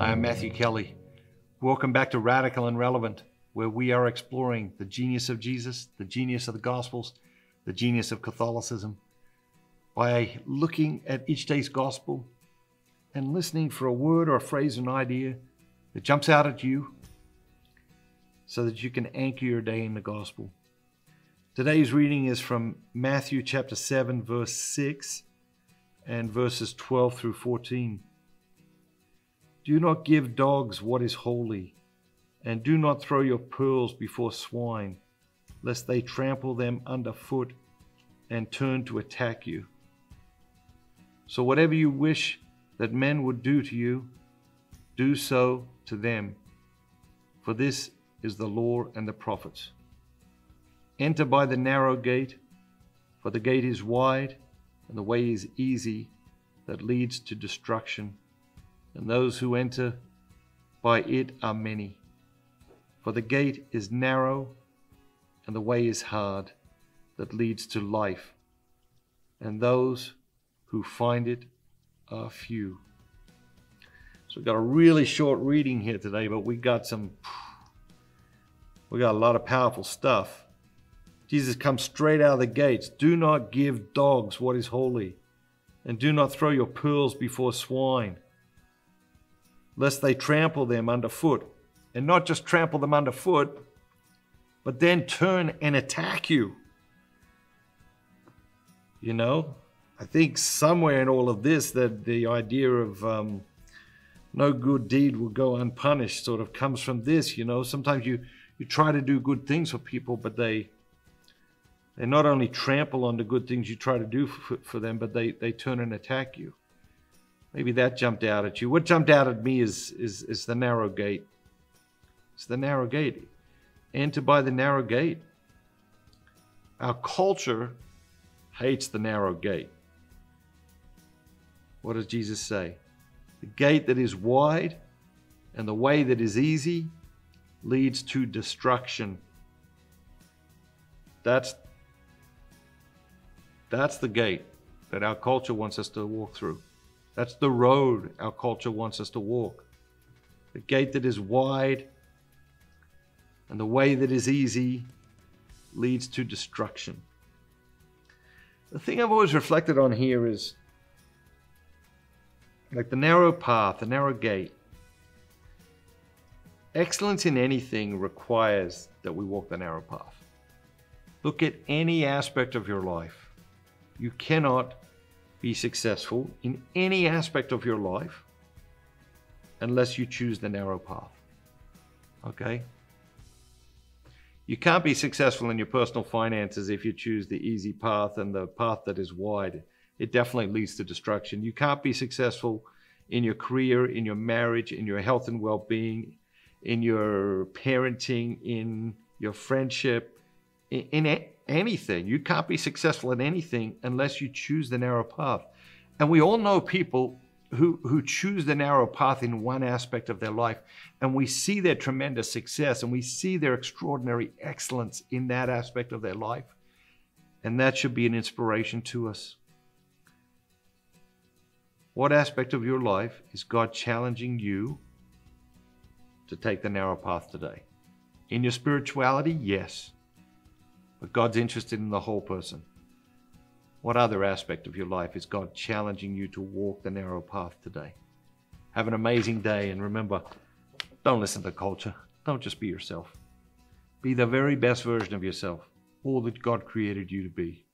Hi, I'm Matthew Kelly. Welcome back to Radical and Relevant, where we are exploring the genius of Jesus, the genius of the Gospels, the genius of Catholicism, by looking at each day's Gospel and listening for a word or a phrase or an idea that jumps out at you so that you can anchor your day in the Gospel. Today's reading is from Matthew chapter 7, verse 6 and verses 12 through 14. Do not give dogs what is holy, and do not throw your pearls before swine, lest they trample them underfoot and turn to attack you. So whatever you wish that men would do to you, do so to them. For this is the law and the prophets. Enter by the narrow gate, for the gate is wide and the way is easy that leads to destruction, and those who enter by it are many. For the gate is narrow and the way is hard that leads to life, and those who find it are few. So we've got a really short reading here today, but we got a lot of powerful stuff. Jesus comes straight out of the gates. Do not give dogs what is holy, and do not throw your pearls before swine, lest they trample them underfoot. And not just trample them underfoot, but then turn and attack you. You know, I think somewhere in all of this that the idea of no good deed will go unpunished sort of comes from this. You know, sometimes you try to do good things for people, but they not only trample on the good things you try to do for them, but they turn and attack you. Maybe that jumped out at you. What jumped out at me is the narrow gate. It's the narrow gate. Enter by the narrow gate. Our culture hates the narrow gate. What does Jesus say? The gate that is wide and the way that is easy leads to destruction. That's the gate that our culture wants us to walk through. That's the road our culture wants us to walk. The gate that is wide and the way that is easy leads to destruction. The thing I've always reflected on here is like the narrow path, the narrow gate. Excellence in anything requires that we walk the narrow path. Look at any aspect of your life. You cannot be successful in any aspect of your life unless you choose the narrow path. Okay? You can't be successful in your personal finances if you choose the easy path and the path that is wide. It definitely leads to destruction. You can't be successful in your career, in your marriage, in your health and well-being, in your parenting, in your friendship, in anything. You can't be successful in anything unless you choose the narrow path. And we all know people who choose the narrow path in one aspect of their life, and we see their tremendous success and we see their extraordinary excellence in that aspect of their life. And that should be an inspiration to us. What aspect of your life is God challenging you to take the narrow path today? In your spirituality, yes. But God's interested in the whole person. What other aspect of your life is God challenging you to walk the narrow path today? Have an amazing day, and remember, don't listen to culture. Don't just be yourself. Be the very best version of yourself, all that God created you to be.